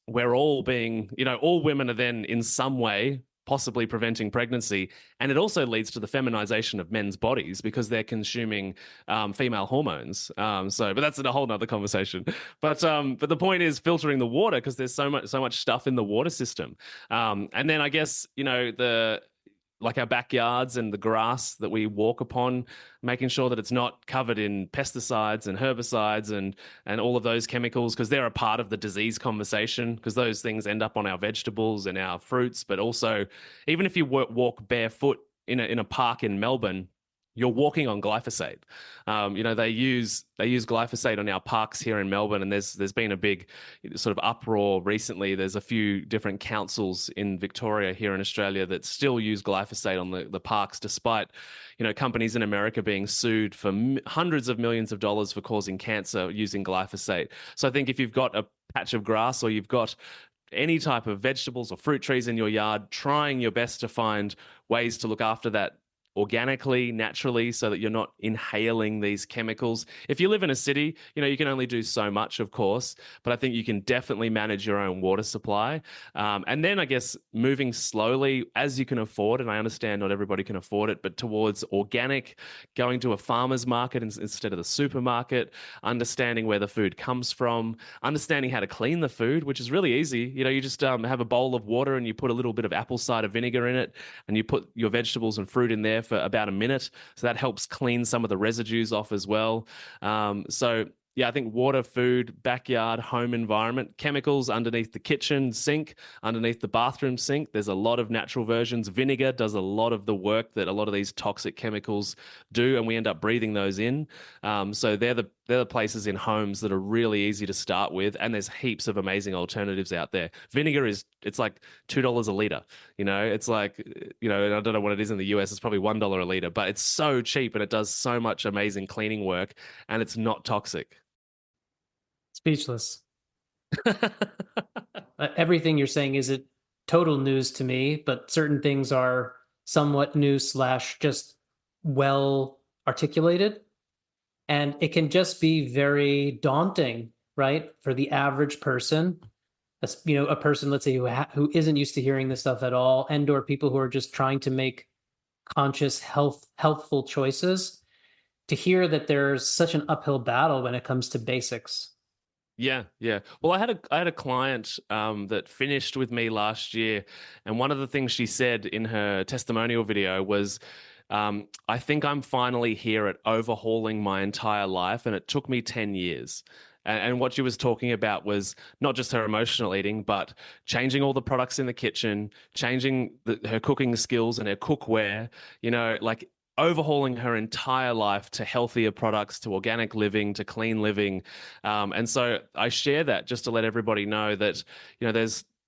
we're all being, all women are then in some way possibly preventing pregnancy. And it also leads to the feminization of men's bodies because they're consuming female hormones. But that's a whole nother conversation. But the point is filtering the water, because there's so much stuff in the water system. And then I guess, like our backyards and the grass that we walk upon, making sure that it's not covered in pesticides and herbicides and all of those chemicals, because they're a part of the disease conversation, because those things end up on our vegetables and our fruits. But also, even if you walk barefoot in a park in Melbourne, you're walking on glyphosate. They use glyphosate on our parks here in Melbourne, and there's been a big sort of uproar recently. There's a few different councils in Victoria here in Australia that still use glyphosate on the parks, despite companies in America being sued for hundreds of millions of dollars for causing cancer using glyphosate. So I think if you've got a patch of grass or you've got any type of vegetables or fruit trees in your yard, trying your best to find ways to look after that organically, naturally, so that you're not inhaling these chemicals. If you live in a city, you can only do so much, of course, but I think you can definitely manage your own water supply. And then I guess moving slowly as you can afford, and I understand not everybody can afford it, but towards organic, going to a farmer's market instead of the supermarket, understanding where the food comes from, understanding how to clean the food, which is really easy. You just have a bowl of water and you put a little bit of apple cider vinegar in it, and you put your vegetables and fruit in there for about a minute. So that helps clean some of the residues off as well. Yeah, I think water, food, backyard, home environment, chemicals underneath the kitchen sink, underneath the bathroom sink. There's a lot of natural versions. Vinegar does a lot of the work that a lot of these toxic chemicals do, and we end up breathing those in. So they're the places in homes that are really easy to start with, and there's heaps of amazing alternatives out there. Vinegar it's like $2 a liter. It's like, and I don't know what it is in the US. It's probably $1 a liter, but it's so cheap and it does so much amazing cleaning work, and it's not toxic. Speechless. Everything you're saying isn't total news to me, but certain things are somewhat new / just well articulated. And it can just be very daunting, right? For the average person, a person, let's say, who isn't used to hearing this stuff at all, and/or people who are just trying to make conscious, healthful choices, to hear that there's such an uphill battle when it comes to basics. Yeah. Well, I had a client that finished with me last year, and one of the things she said in her testimonial video was, I think I'm finally here at overhauling my entire life, and it took me 10 years. And what she was talking about was not just her emotional eating, but changing all the products in the kitchen, changing her cooking skills and her cookware, like overhauling her entire life to healthier products, to organic living, to clean living. And so I share that just to let everybody know that,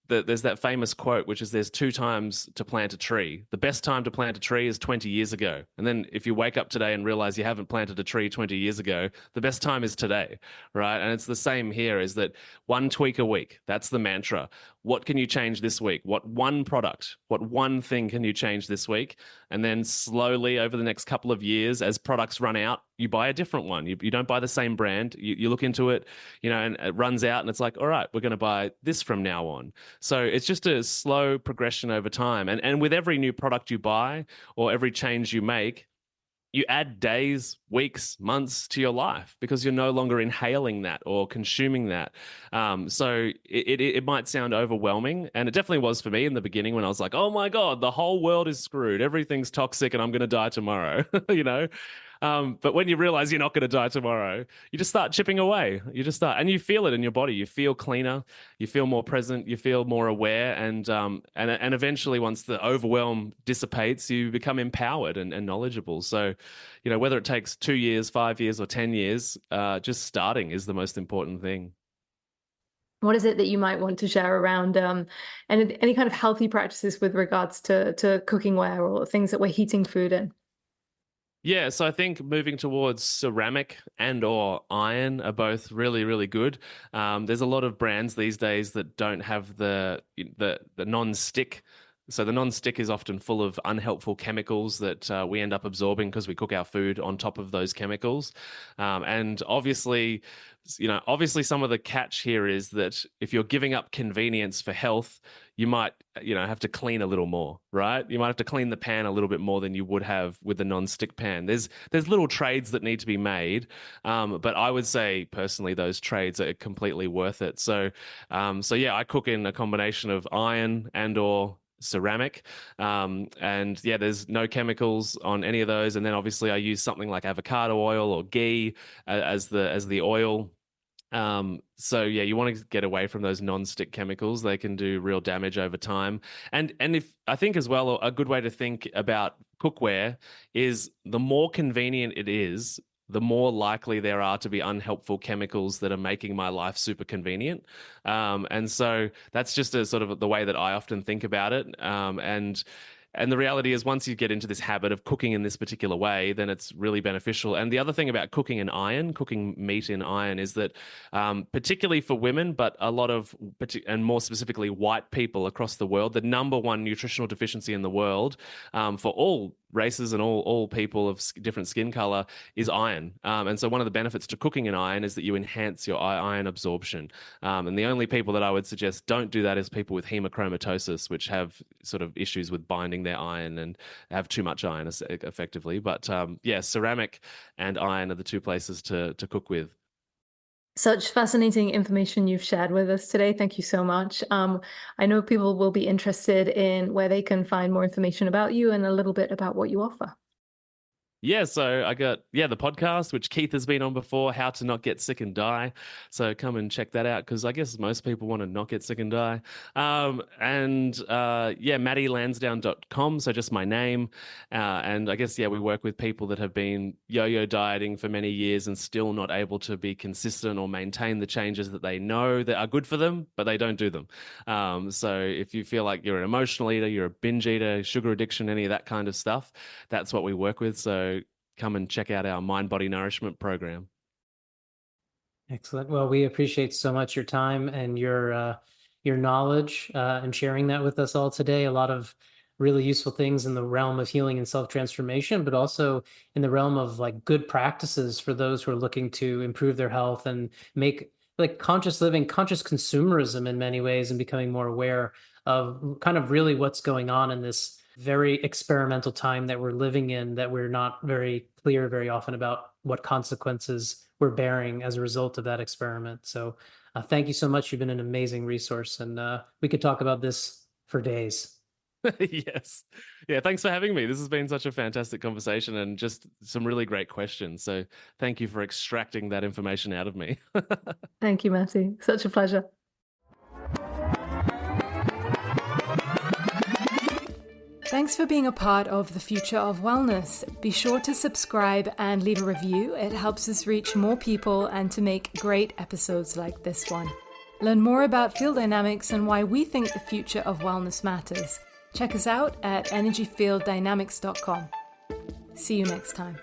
there's that famous quote, which is there's 2 times to plant a tree. The best time to plant a tree is 20 years ago. And then if you wake up today and realize you haven't planted a tree 20 years ago, the best time is today, right? And it's the same here, is that one tweak a week. That's the mantra. What can you change this week? What one product, what one thing can you change this week? And then slowly over the next couple of years, as products run out, you buy a different one. You don't buy the same brand. You look into it, and it runs out, and it's like, all right, we're going to buy this from now on. So it's just a slow progression over time. And with every new product you buy or every change you make, you add days, weeks, months to your life because you're no longer inhaling that or consuming that. So it might sound overwhelming, and it definitely was for me in the beginning when I was like, oh my God, the whole world is screwed. Everything's toxic and I'm going to die tomorrow, But when you realize you're not going to die tomorrow, you just start chipping away. You just start, and you feel it in your body. You feel cleaner, you feel more present, you feel more aware, and eventually, once the overwhelm dissipates, you become empowered and knowledgeable. So, whether it takes 2 years, 5 years, or 10 years, just starting is the most important thing. What is it that you might want to share around any kind of healthy practices with regards to cooking ware or things that we're heating food in? Yeah, so I think moving towards ceramic and or iron are both really, really good. There's a lot of brands these days that don't have the non-stick. So the non-stick is often full of unhelpful chemicals that we end up absorbing because we cook our food on top of those chemicals. And obviously, obviously some of the catch here is that if you're giving up convenience for health, you might, have to clean a little more, right? You might have to clean the pan a little bit more than you would have with the non-stick pan. There's little trades that need to be made, but I would say personally those trades are completely worth it. So yeah, I cook in a combination of iron and or ceramic, and yeah, there's no chemicals on any of those. And then obviously I use something like avocado oil or ghee as the oil. So yeah, you want to get away from those non-stick chemicals. They can do real damage over time. And if I think as well, a good way to think about cookware is the more convenient it is, the more likely there are to be unhelpful chemicals that are making my life super convenient. And so that's just a sort of the way that I often think about it. And the reality is, once you get into this habit of cooking in this particular way, then it's really beneficial. And the other thing about cooking meat in iron, is that particularly for women, but a lot of, and more specifically white people across the world, the number one nutritional deficiency in the world for all races and all people of different skin color is iron. And so one of the benefits to cooking in iron is that you enhance your iron absorption. And the only people that I would suggest don't do that is people with hemochromatosis, which have sort of issues with binding their iron and have too much iron effectively. But yeah, ceramic and iron are the two places to cook with. Such fascinating information you've shared with us today. Thank you so much. I know people will be interested in where they can find more information about you and a little bit about what you offer. Yeah, so I got, the podcast, which Keith has been on before, How to Not Get Sick and Die. So come and check that out, because I guess most people want to not get sick and die. MattyLansdown.com, so just my name. And I guess, we work with people that have been yo-yo dieting for many years and still not able to be consistent or maintain the changes that they know that are good for them, but they don't do them. So if you feel like you're an emotional eater, you're a binge eater, sugar addiction, any of that kind of stuff, that's what we work with. So come and check out our Mind Body Nourishment program. Excellent. Well, we appreciate so much your time and your knowledge and sharing that with us all today. A lot of really useful things in the realm of healing and self-transformation, but also in the realm of like good practices for those who are looking to improve their health and make like conscious living, conscious consumerism in many ways, and becoming more aware of kind of really what's going on in this very experimental time that we're living in, that we're not very clear very often about what consequences we're bearing as a result of that experiment. So thank you so much. You've been an amazing resource, and we could talk about this for days. Yes. Yeah, thanks for having me. This has been such a fantastic conversation and just some really great questions. So thank you for extracting that information out of me. Thank you, Matty. Such a pleasure. Thanks for being a part of the Future of Wellness. Be sure to subscribe and leave a review. It helps us reach more people and to make great episodes like this one. Learn more about field dynamics and why we think the future of wellness matters. Check us out at energyfielddynamics.com. See you next time.